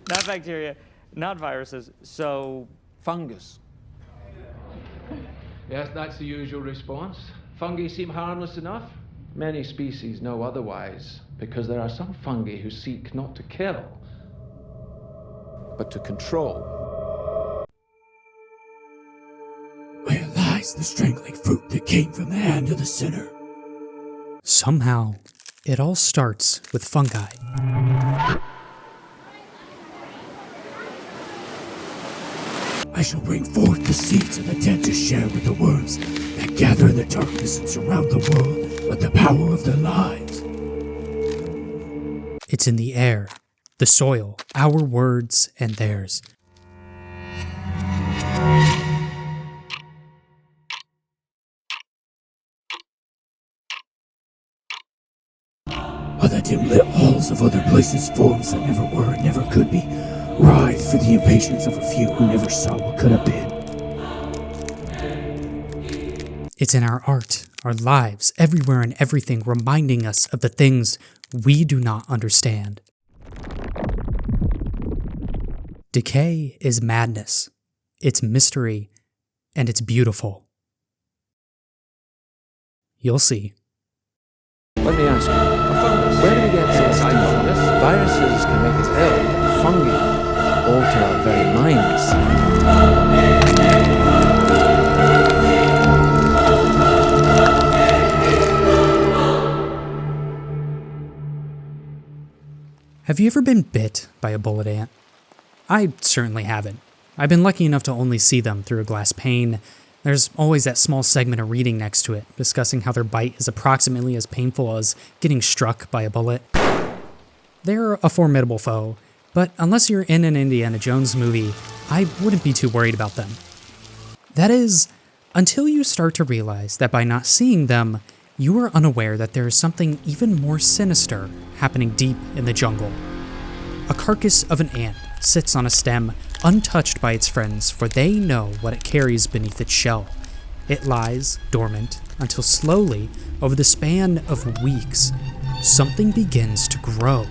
Not bacteria, not viruses, so... Fungus. Yes, that's the usual response. Fungi seem harmless enough. Many species know otherwise, because there are some fungi who seek not to kill, but to control. Where lies the strangling fruit that came from the hand of the sinner? Somehow, it all starts with fungi. I shall bring forth the seeds of the tent to share with the worms that gather in the darkness and surround the world with the power of their lives. It's in the air, the soil, our words and theirs. Are the dim-lit halls of other places forms that never were and never could be, writhe for the impatience of a few who never saw what could have been? It's in our art, our lives, everywhere and everything, reminding us of the things we do not understand. Decay is madness, it's mystery, and it's beautiful. You'll see. Let me ask you, where do we get this idea? Viruses can make us ill, but fungi alter our very minds. Have you ever been bit by a bullet ant? I certainly haven't. I've been lucky enough to only see them through a glass pane. There's always that small segment of reading next to it, discussing how their bite is approximately as painful as getting struck by a bullet. They're a formidable foe, but unless you're in an Indiana Jones movie, I wouldn't be too worried about them. That is, until you start to realize that by not seeing them, you are unaware that there is something even more sinister happening deep in the jungle. A carcass of an ant sits on a stem, untouched by its friends, for they know what it carries beneath its shell. It lies dormant until slowly, over the span of weeks, something begins to grow.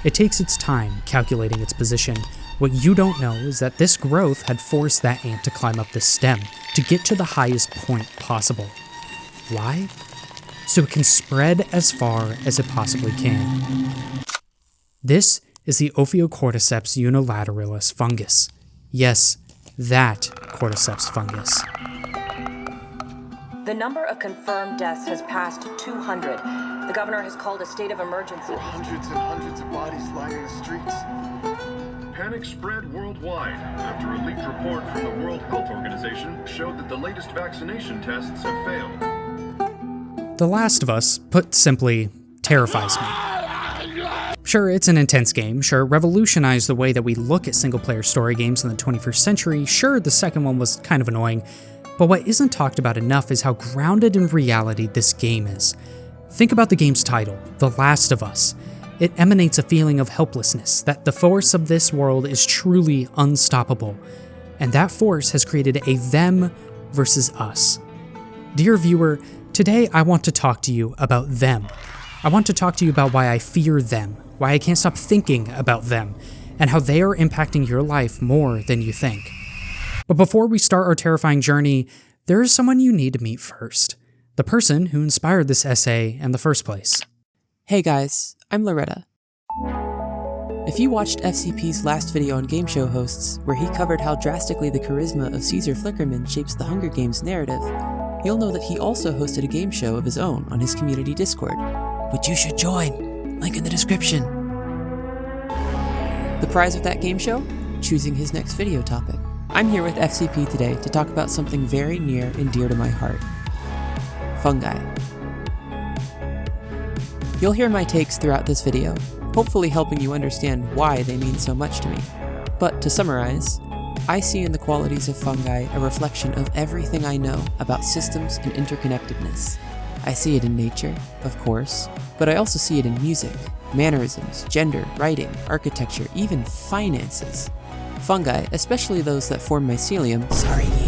It takes its time calculating its position. What you don't know is that this growth had forced that ant to climb up the stem to get to the highest point possible. Why? So it can spread as far as it possibly can. This is the Ophiocordyceps unilateralis fungus. Yes, that cordyceps fungus. The number of confirmed deaths has passed 200. The governor has called a state of emergency. Hundreds and hundreds of bodies lying in the streets. Panic spread worldwide after a leaked report from the World Health Organization showed that the latest vaccination tests have failed. The Last of Us, put simply, terrifies me. Sure, it's an intense game. Sure, it revolutionized the way that we look at single-player story games in the 21st century. Sure, the second one was kind of annoying. But what isn't talked about enough is how grounded in reality this game is. Think about the game's title, The Last of Us. It emanates a feeling of helplessness, that the force of this world is truly unstoppable. And that force has created a them versus us. Dear viewer, today I want to talk to you about them. I want to talk to you about why I fear them, why I can't stop thinking about them, and how they are impacting your life more than you think. But before we start our terrifying journey, there is someone you need to meet first. The person who inspired this essay in the first place. Hey guys, I'm Loretta. If you watched FCP's last video on game show hosts, where he covered how drastically the charisma of Caesar Flickerman shapes the Hunger Games narrative, you'll know that he also hosted a game show of his own on his community Discord. Which you should join, link in the description. The prize of that game show? Choosing his next video topic. I'm here with FCP today to talk about something very near and dear to my heart. Fungi. You'll hear my takes throughout this video, hopefully helping you understand why they mean so much to me. But to summarize, I see in the qualities of fungi a reflection of everything I know about systems and interconnectedness. I see it in nature, of course, but I also see it in music, mannerisms, gender, writing, architecture, even finances. Fungi, especially those that form mycelium,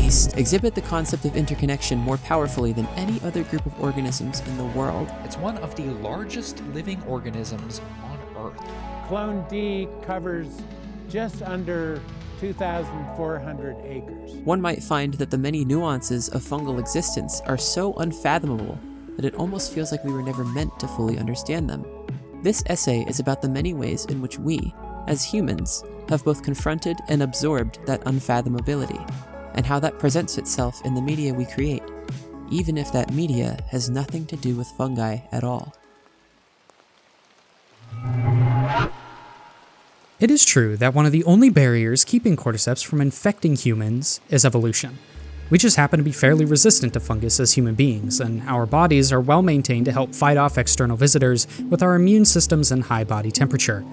yeast, exhibit the concept of interconnection more powerfully than any other group of organisms in the world. It's one of the largest living organisms on Earth. Clone D covers just under 2,400 acres. One might find that the many nuances of fungal existence are so unfathomable that it almost feels like we were never meant to fully understand them. This essay is about the many ways in which we, as humans, have both confronted and absorbed that unfathomability, and how that presents itself in the media we create, even if that media has nothing to do with fungi at all. It is true that one of the only barriers keeping cordyceps from infecting humans is evolution. We just happen to be fairly resistant to fungus as human beings, and our bodies are well maintained to help fight off external visitors with our immune systems and high body temperature.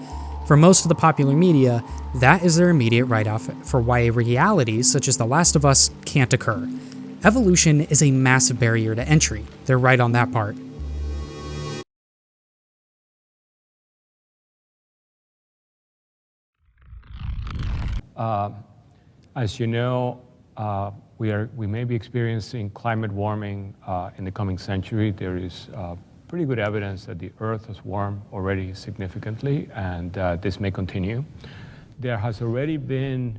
For most of the popular media, that is their immediate write-off for why realities such as The Last of Us can't occur. Evolution is a massive barrier to entry. They're right on that part. As you know, we may be experiencing climate warming in the coming century. There is pretty good evidence that the Earth has warmed already significantly, and this may continue. There has already been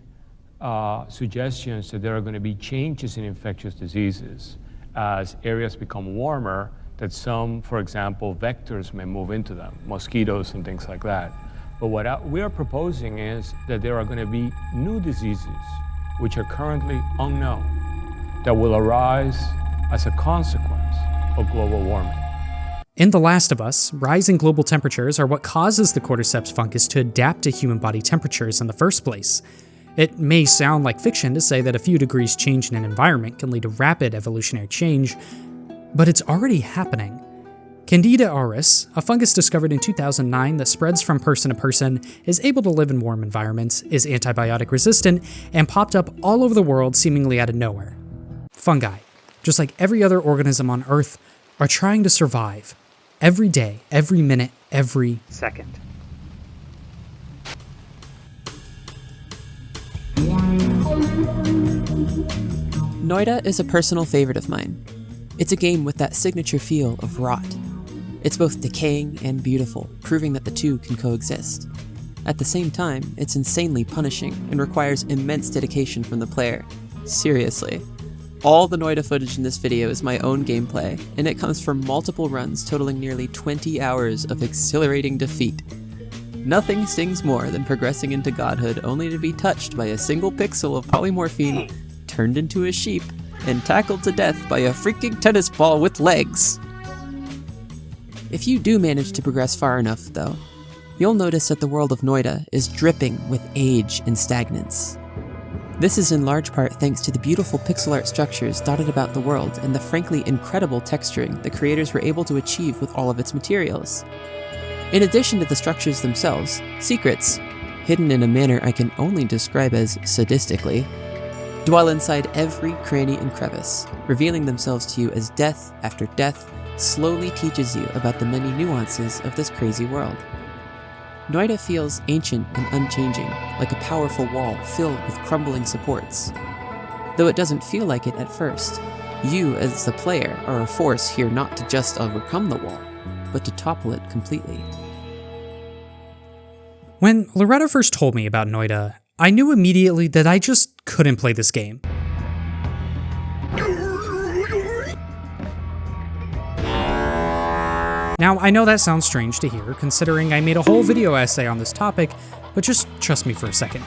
suggestions that there are going to be changes in infectious diseases as areas become warmer, that some, for example, vectors may move into them, mosquitoes and things like that. But what we are proposing is that there are going to be new diseases which are currently unknown that will arise as a consequence of global warming. In The Last of Us, rising global temperatures are what causes the cordyceps fungus to adapt to human body temperatures in the first place. It may sound like fiction to say that a few degrees change in an environment can lead to rapid evolutionary change, but it's already happening. Candida auris, a fungus discovered in 2009 that spreads from person to person, is able to live in warm environments, is antibiotic resistant, and popped up all over the world seemingly out of nowhere. Fungi, just like every other organism on Earth, are trying to survive. Every day, every minute, every second. Noita is a personal favorite of mine. It's a game with that signature feel of rot. It's both decaying and beautiful, proving that the two can coexist. At the same time, it's insanely punishing and requires immense dedication from the player. Seriously. All the Noita footage in this video is my own gameplay, and it comes from multiple runs totaling nearly 20 hours of exhilarating defeat. Nothing stings more than progressing into godhood only to be touched by a single pixel of polymorphine, turned into a sheep, and tackled to death by a freaking tennis ball with legs. If you do manage to progress far enough, though, you'll notice that the world of Noita is dripping with age and stagnance. This is in large part thanks to the beautiful pixel art structures dotted about the world and the frankly incredible texturing the creators were able to achieve with all of its materials. In addition to the structures themselves, secrets, hidden in a manner I can only describe as sadistically, dwell inside every cranny and crevice, revealing themselves to you as death after death slowly teaches you about the many nuances of this crazy world. Noita feels ancient and unchanging, like a powerful wall filled with crumbling supports. Though it doesn't feel like it at first, you as the player are a force here not to just overcome the wall, but to topple it completely. When Loretta first told me about Noita, I knew immediately that I just couldn't play this game. Now, I know that sounds strange to hear, considering I made a whole video essay on this topic, but just trust me for a second.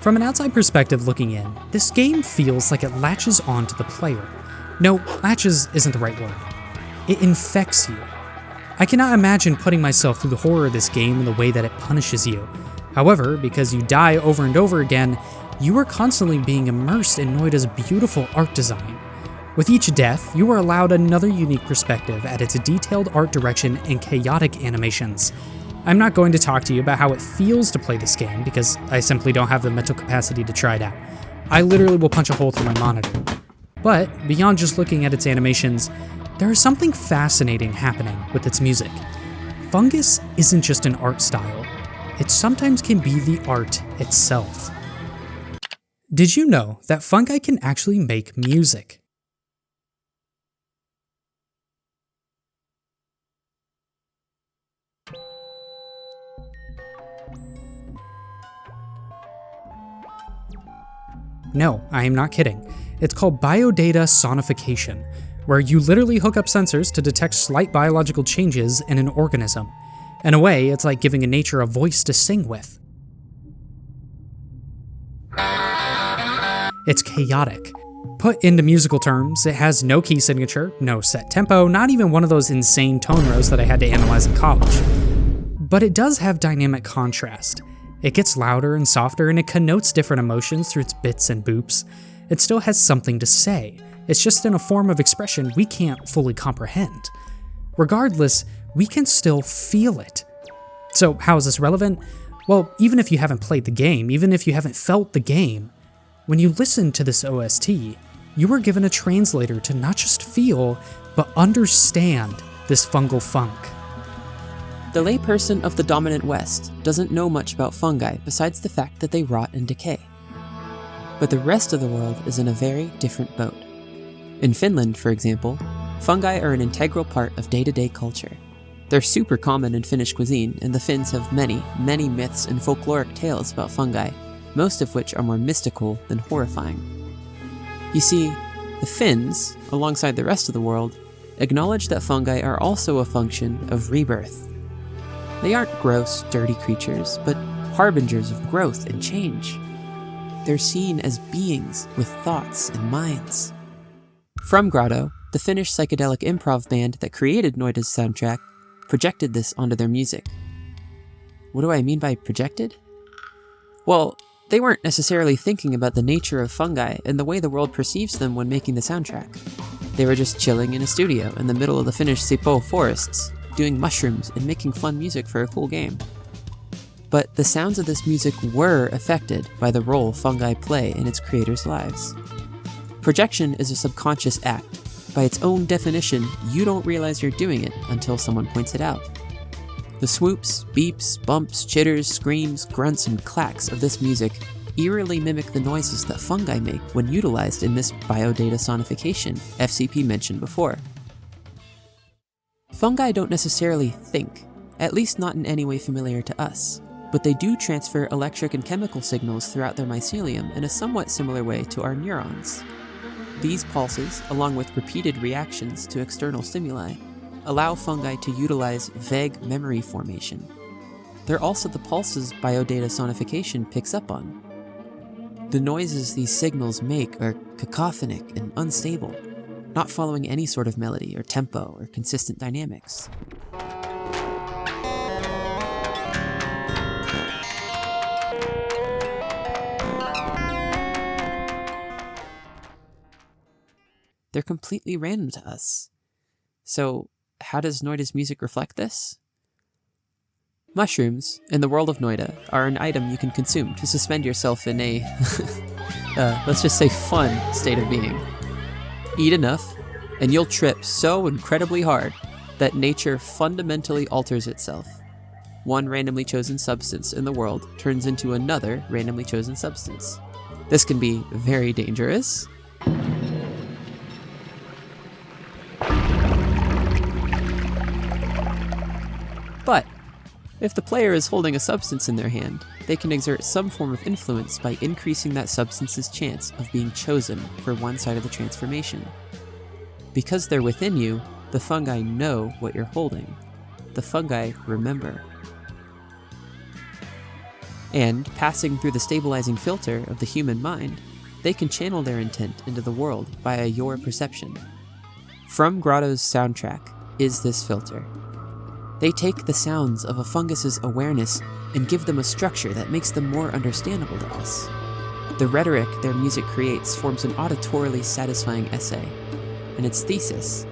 From an outside perspective looking in, this game feels like it latches on to the player. No, latches isn't the right word. It infects you. I cannot imagine putting myself through the horror of this game in the way that it punishes you. However, because you die over and over again, you are constantly being immersed in Noita's beautiful art design. With each death, you are allowed another unique perspective at its detailed art direction and chaotic animations. I'm not going to talk to you about how it feels to play this game because I simply don't have the mental capacity to try it out. I literally will punch a hole through my monitor. But beyond just looking at its animations, there is something fascinating happening with its music. Fungus isn't just an art style, it sometimes can be the art itself. Did you know that fungi can actually make music? No, I am not kidding. It's called biodata sonification, where you literally hook up sensors to detect slight biological changes in an organism. In a way, it's like giving nature a voice to sing with. It's chaotic. Put into musical terms, it has no key signature, no set tempo, not even one of those insane tone rows that I had to analyze in college. But it does have dynamic contrast. It gets louder and softer, and it connotes different emotions through its bits and boops. It still has something to say. It's just in a form of expression we can't fully comprehend. Regardless, we can still feel it. So how is this relevant? Well, even if you haven't played the game, even if you haven't felt the game, when you listen to this OST, you are given a translator to not just feel, but understand this fungal funk. The layperson of the dominant West doesn't know much about fungi besides the fact that they rot and decay. But the rest of the world is in a very different boat. In Finland, for example, fungi are an integral part of day-to-day culture. They're super common in Finnish cuisine, and the Finns have many, many myths and folkloric tales about fungi, most of which are more mystical than horrifying. You see, the Finns, alongside the rest of the world, acknowledge that fungi are also a function of rebirth. They aren't gross, dirty creatures, but harbingers of growth and change. They're seen as beings with thoughts and minds. From Grotto, the Finnish psychedelic improv band that created Noida's soundtrack, projected this onto their music. What do I mean by projected? Well, they weren't necessarily thinking about the nature of fungi and the way the world perceives them when making the soundtrack. They were just chilling in a studio in the middle of the Finnish Sipoo forests, doing mushrooms and making fun music for a cool game. But the sounds of this music were affected by the role fungi play in its creators' lives. Projection is a subconscious act. By its own definition, you don't realize you're doing it until someone points it out. The swoops, beeps, bumps, chitters, screams, grunts, and clacks of this music eerily mimic the noises that fungi make when utilized in this biodata sonification FCP mentioned before. Fungi don't necessarily think, at least not in any way familiar to us, but they do transfer electric and chemical signals throughout their mycelium in a somewhat similar way to our neurons. These pulses, along with repeated reactions to external stimuli, allow fungi to utilize vague memory formation. They're also the pulses biodata sonification picks up on. The noises these signals make are cacophonic and unstable, not following any sort of melody or tempo or consistent dynamics. They're completely random to us. So, how does Noida's music reflect this? Mushrooms, in the world of Noida, are an item you can consume to suspend yourself in a, let's just say fun state of being. Eat enough, and you'll trip so incredibly hard that nature fundamentally alters itself. One randomly chosen substance in the world turns into another randomly chosen substance. This can be very dangerous. But if the player is holding a substance in their hand, they can exert some form of influence by increasing that substance's chance of being chosen for one side of the transformation. Because they're within you, the fungi know what you're holding. The fungi remember. And, passing through the stabilizing filter of the human mind, they can channel their intent into the world via your perception. From Grotto's soundtrack is this filter. They take the sounds of a fungus's awareness and give them a structure that makes them more understandable to us. The rhetoric their music creates forms an auditorily satisfying essay, and its thesis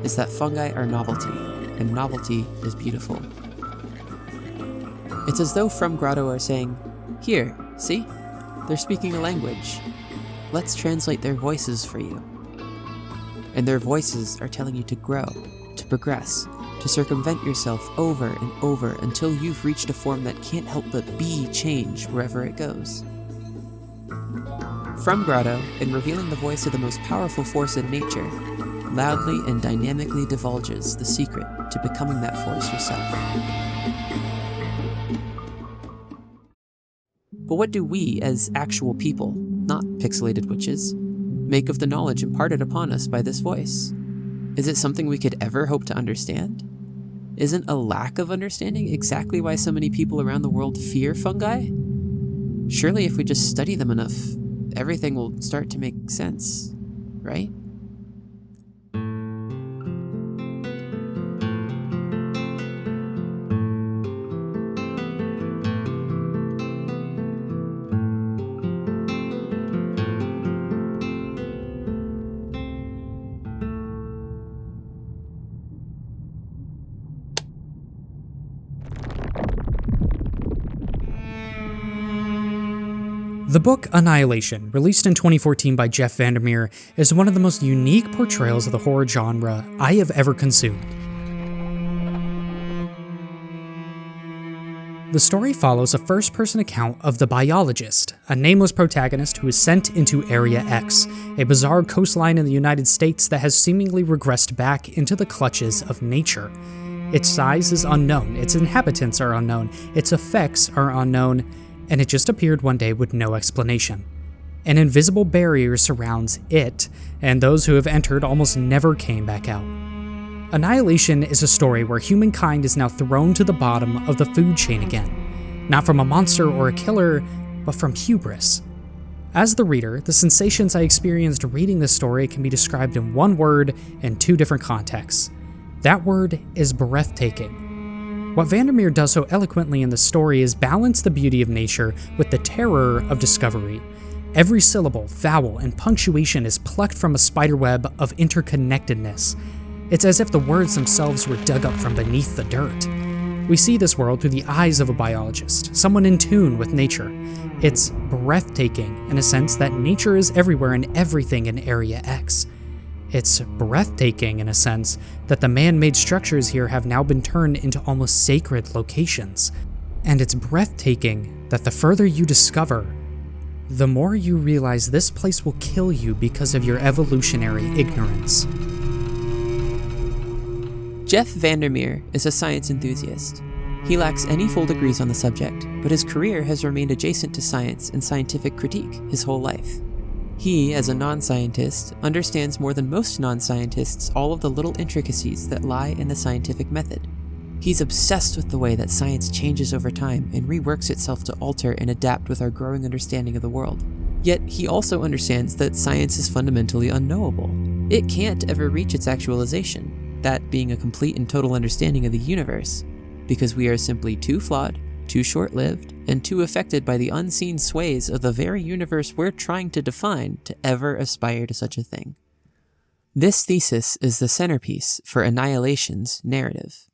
is that fungi are novelty, and novelty is beautiful. It's as though From Grotto are saying, "Here, see? They're speaking a language. Let's translate their voices for you." And their voices are telling you to grow, to progress, to circumvent yourself over and over until you've reached a form that can't help but be change wherever it goes. From Grotto, in revealing the voice of the most powerful force in nature, loudly and dynamically divulges the secret to becoming that force yourself. But what do we, as actual people, not pixelated witches, make of the knowledge imparted upon us by this voice? Is it something we could ever hope to understand? Isn't a lack of understanding exactly why so many people around the world fear fungi? Surely if we just study them enough, everything will start to make sense, right? The book Annihilation, released in 2014 by Jeff Vandermeer, is one of the most unique portrayals of the horror genre I have ever consumed. The story follows a first-person account of the Biologist, a nameless protagonist who is sent into Area X, a bizarre coastline in the United States that has seemingly regressed back into the clutches of nature. Its size is unknown, its inhabitants are unknown, its effects are unknown, and it just appeared one day with no explanation. An invisible barrier surrounds it, and those who have entered almost never came back out. Annihilation is a story where humankind is now thrown to the bottom of the food chain again, not from a monster or a killer, but from hubris. As the reader, the sensations I experienced reading this story can be described in one word in two different contexts. That word is breathtaking. What Vandermeer does so eloquently in the story is balance the beauty of nature with the terror of discovery. Every syllable, vowel, and punctuation is plucked from a spiderweb of interconnectedness. It's as if the words themselves were dug up from beneath the dirt. We see this world through the eyes of a biologist, someone in tune with nature. It's breathtaking in a sense that nature is everywhere and everything in Area X. It's breathtaking in a sense that the man-made structures here have now been turned into almost sacred locations. And it's breathtaking that the further you discover, the more you realize this place will kill you because of your evolutionary ignorance. Jeff Vandermeer is a science enthusiast. He lacks any full degrees on the subject, but his career has remained adjacent to science and scientific critique his whole life. He, as a non-scientist, understands more than most non-scientists all of the little intricacies that lie in the scientific method. He's obsessed with the way that science changes over time and reworks itself to alter and adapt with our growing understanding of the world. Yet he also understands that science is fundamentally unknowable. It can't ever reach its actualization, that being a complete and total understanding of the universe, because we are simply too flawed, too short-lived, and too affected by the unseen sways of the very universe we're trying to define to ever aspire to such a thing. This thesis is the centerpiece for Annihilation's narrative.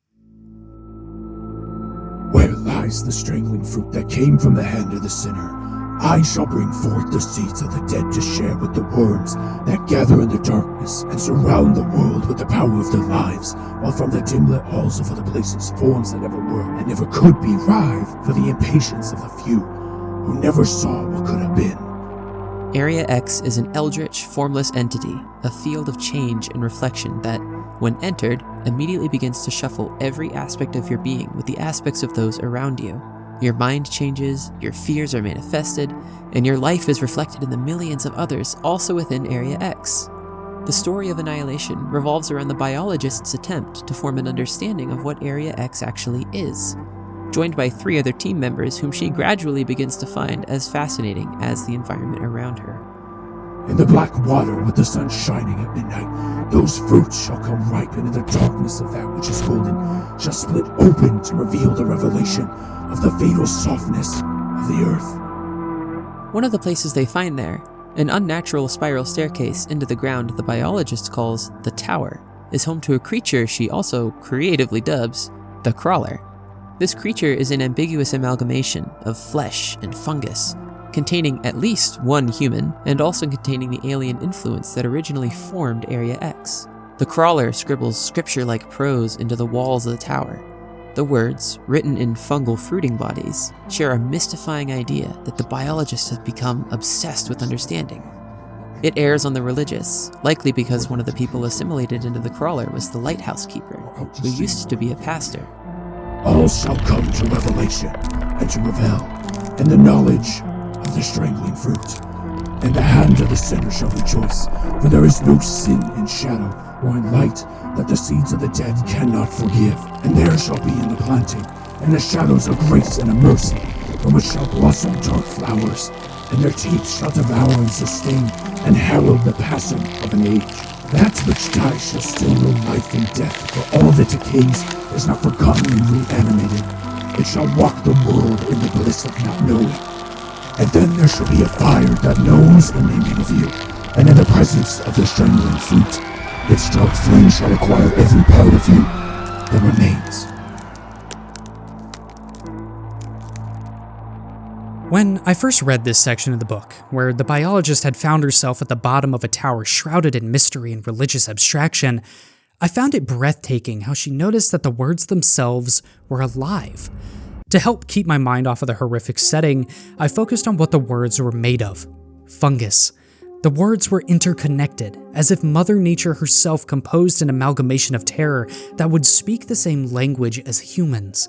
Where lies the strangling fruit that came from the hand of the sinner? I shall bring forth the seeds of the dead to share with the worms that gather in the darkness and surround the world with the power of their lives, while from the dim-lit halls of other places forms that never were and never could be rive for the impatience of the few who never saw what could have been. Area X is an eldritch, formless entity, a field of change and reflection that, when entered, immediately begins to shuffle every aspect of your being with the aspects of those around you. Your mind changes, your fears are manifested, and your life is reflected in the millions of others also within Area X. The story of Annihilation revolves around the biologist's attempt to form an understanding of what Area X actually is, joined by 3 other team members whom she gradually begins to find as fascinating as the environment around her. In the black water with the sun shining at midnight, those fruits shall come ripen in the darkness of that which is golden, shall split open to reveal the revelation of the fatal softness of the earth. One of the places they find there, an unnatural spiral staircase into the ground the biologist calls the Tower, is home to a creature she also creatively dubs the Crawler. This creature is an ambiguous amalgamation of flesh and fungus, containing at least one human, and also containing the alien influence that originally formed Area X. The Crawler scribbles scripture-like prose into the walls of the tower. The words, written in fungal fruiting bodies, share a mystifying idea that the biologist has become obsessed with understanding. It airs on the religious, likely because one of the people assimilated into the Crawler was the lighthouse keeper, who used to be a pastor. All shall come to revelation and to revel in the knowledge of the strangling fruit. and the hand of the sinner shall rejoice, for there is no sin in shadow or in light that the seeds of the dead cannot forgive. And there shall be in the planting, and the shadows of grace and of mercy, from which shall blossom dark flowers, and their teeth shall devour and sustain, and herald the passing of an age. That which dies shall still know life and death, for all that decays is not forgotten and reanimated. It shall walk the world in the bliss of not knowing. And then there shall be a fire that knows the naming of you, and in the presence of the strangling fruit, its dark flame shall acquire every part of you that remains. When I first read this section of the book, where the biologist had found herself at the bottom of a tower shrouded in mystery and religious abstraction, I found it breathtaking how she noticed that the words themselves were alive. To help keep my mind off of the horrific setting, I focused on what the words were made of: fungus. The words were interconnected, as if Mother Nature herself composed an amalgamation of terror that would speak the same language as humans.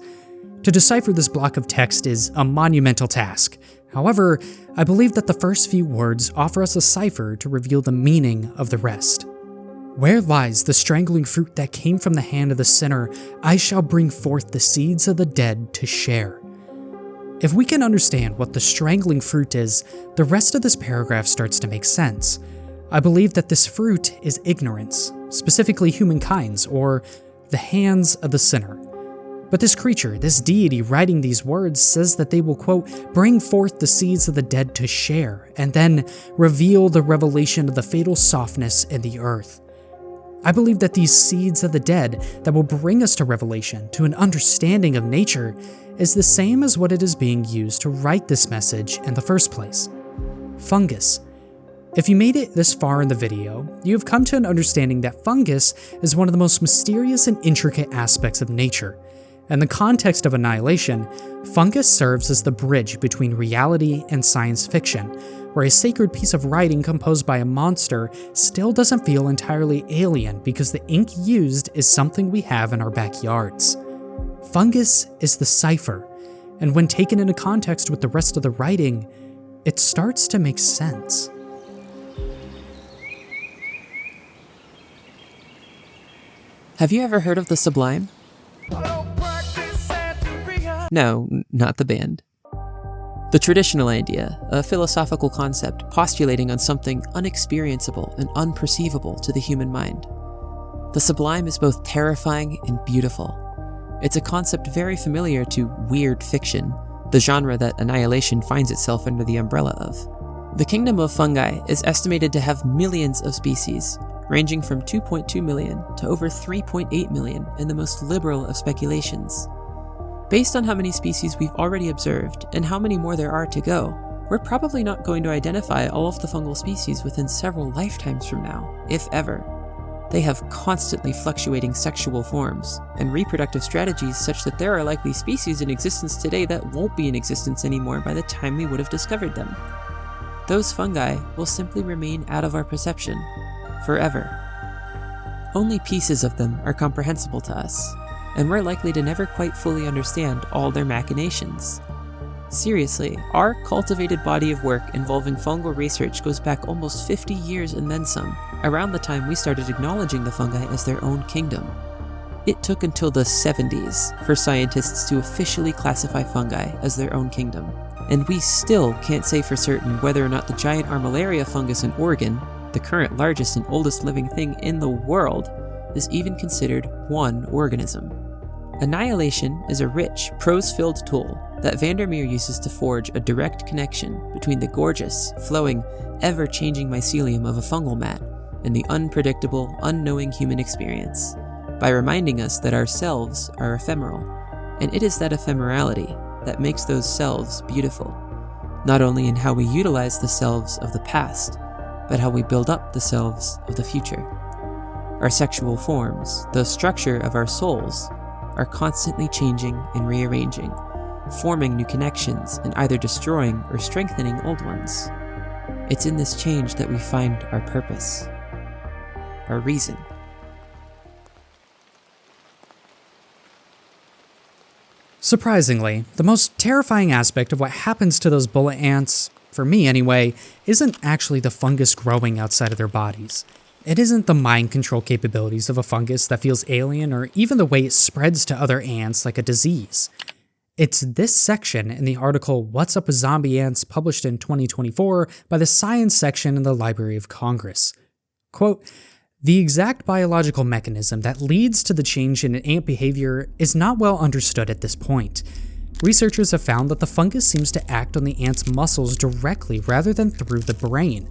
To decipher this block of text is a monumental task. However, I believe that the first few words offer us a cipher to reveal the meaning of the rest. Where lies the strangling fruit that came from the hand of the sinner? I shall bring forth the seeds of the dead to share. If we can understand what the strangling fruit is, the rest of this paragraph starts to make sense. I believe that this fruit is ignorance, specifically humankind's, or the hands of the sinner. But this creature, this deity writing these words, says that they will, quote, bring forth the seeds of the dead to share, and then reveal the revelation of the fatal softness in the earth. I believe that these seeds of the dead that will bring us to revelation, to an understanding of nature, is the same as what it is being used to write this message in the first place. Fungus. If you made it this far in the video, you have come to an understanding that fungus is one of the most mysterious and intricate aspects of nature. In the context of Annihilation, fungus serves as the bridge between reality and science fiction, where a sacred piece of writing composed by a monster still doesn't feel entirely alien because the ink used is something we have in our backyards. Fungus is the cipher, and when taken into context with the rest of the writing, it starts to make sense. Have you ever heard of the Sublime? No, not the band. The traditional idea, a philosophical concept postulating on something unexperienceable and unperceivable to the human mind. The sublime is both terrifying and beautiful. It's a concept very familiar to weird fiction, the genre that Annihilation finds itself under the umbrella of. The kingdom of fungi is estimated to have millions of species, ranging from 2.2 million to over 3.8 million in the most liberal of speculations. Based on how many species we've already observed and how many more there are to go, we're probably not going to identify all of the fungal species within several lifetimes from now, if ever. They have constantly fluctuating sexual forms and reproductive strategies such that there are likely species in existence today that won't be in existence anymore by the time we would have discovered them. Those fungi will simply remain out of our perception, forever. Only pieces of them are comprehensible to us, and we're likely to never quite fully understand all their machinations. Seriously, our cultivated body of work involving fungal research goes back almost 50 years and then some, around the time we started acknowledging the fungi as their own kingdom. It took until the 70s for scientists to officially classify fungi as their own kingdom, and we still can't say for certain whether or not the giant armillaria fungus in Oregon, the current largest and oldest living thing in the world, is even considered one organism. Annihilation is a rich, prose-filled tool that Vandermeer uses to forge a direct connection between the gorgeous, flowing, ever-changing mycelium of a fungal mat and the unpredictable, unknowing human experience, by reminding us that our selves are ephemeral, and it is that ephemerality that makes those selves beautiful, not only in how we utilize the selves of the past, but how we build up the selves of the future. Our sexual forms, the structure of our souls, are constantly changing and rearranging, forming new connections and either destroying or strengthening old ones. It's in this change that we find our purpose, our reason. Surprisingly, the most terrifying aspect of what happens to those bullet ants for me anyway, isn't actually the fungus growing outside of their bodies. It isn't the mind control capabilities of a fungus that feels alien, or even the way it spreads to other ants like a disease. It's this section in the article What's Up with Zombie Ants, published in 2024 by the Science section in the Library of Congress. Quote, "The exact biological mechanism that leads to the change in ant behavior is not well understood at this point. Researchers have found that the fungus seems to act on the ant's muscles directly rather than through the brain.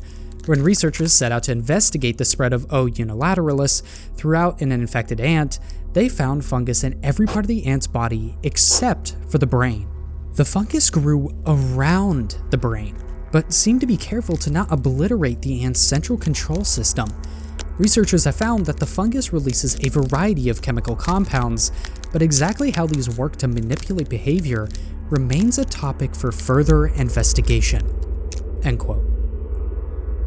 When researchers set out to investigate the spread of O. unilateralis throughout an infected ant, they found fungus in every part of the ant's body except for the brain. The fungus grew around the brain, but seemed to be careful to not obliterate the ant's central control system. Researchers have found that the fungus releases a variety of chemical compounds, but exactly how these work to manipulate behavior remains a topic for further investigation." End quote.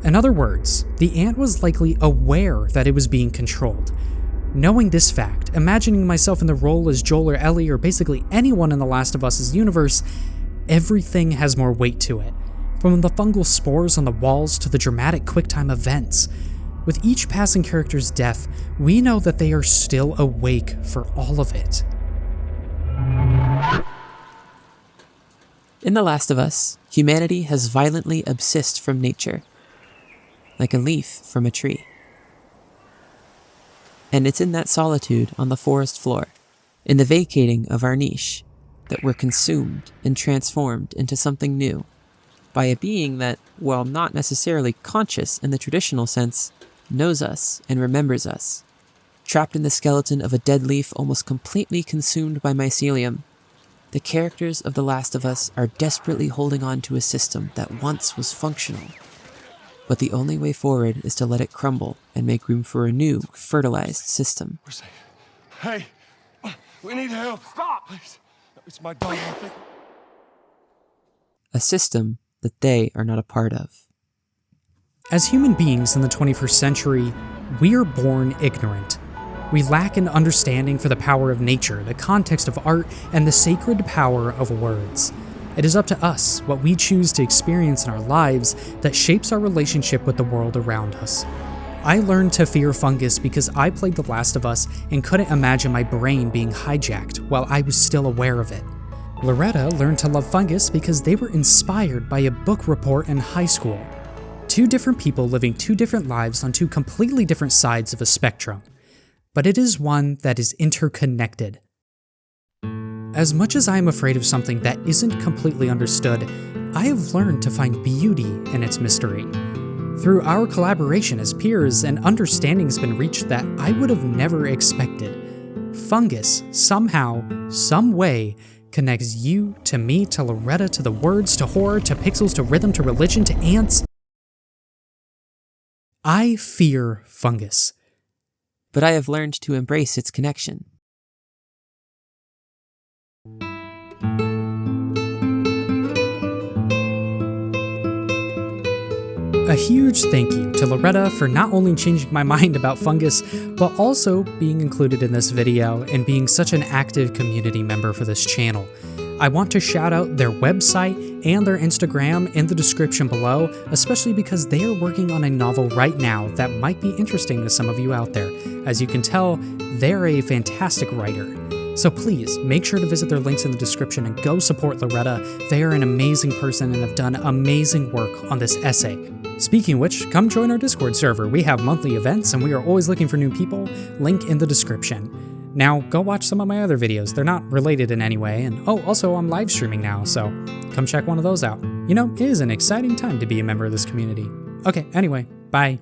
In other words, the ant was likely aware that it was being controlled. Knowing this fact, imagining myself in the role as Joel or Ellie or basically anyone in The Last of Us' universe, everything has more weight to it. From the fungal spores on the walls to the dramatic QuickTime events. With each passing character's death, we know that they are still awake for all of it. In The Last of Us, humanity has violently abscissed from nature, like a leaf from a tree. And it's in that solitude on the forest floor, in the vacating of our niche, that we're consumed and transformed into something new, by a being that, while not necessarily conscious in the traditional sense, knows us and remembers us. Trapped in the skeleton of a dead leaf almost completely consumed by mycelium, the characters of The Last of Us are desperately holding on to a system that once was functional. But the only way forward is to let it crumble and make room for a new, fertilized system. We're safe. Hey, we need help. Stop! Please. It's my dog. A system that they are not a part of. As human beings in the 21st century, we are born ignorant. We lack an understanding for the power of nature, the context of art, and the sacred power of words. It is up to us what we choose to experience in our lives that shapes our relationship with the world around us. I learned to fear fungus because I played The Last of Us and couldn't imagine my brain being hijacked while I was still aware of it. Loretta learned to love fungus because they were inspired by a book report in high school. Two different people living two different lives on two completely different sides of a spectrum. But it is one that is interconnected. As much as I am afraid of something that isn't completely understood, I have learned to find beauty in its mystery. Through our collaboration as peers, an understanding's been reached that I would have never expected. Fungus, somehow, some way, connects you to me to Loretta to the words to horror to pixels to rhythm to religion to ants. I fear fungus. But I have learned to embrace its connection. A huge thank you to Loretta for not only changing my mind about fungus, but also being included in this video and being such an active community member for this channel. I want to shout out their website and their Instagram in the description below, especially because they are working on a novel right now that might be interesting to some of you out there. As you can tell, they're a fantastic writer. So please, make sure to visit their links in the description and go support Loretta. They are an amazing person and have done amazing work on this essay. Speaking of which, come join our Discord server. We have monthly events and we are always looking for new people. Link in the description. Now, go watch some of my other videos. They're not related in any way, and oh, also I'm live streaming now, so come check one of those out. You know, it is an exciting time to be a member of this community. Okay, anyway, bye.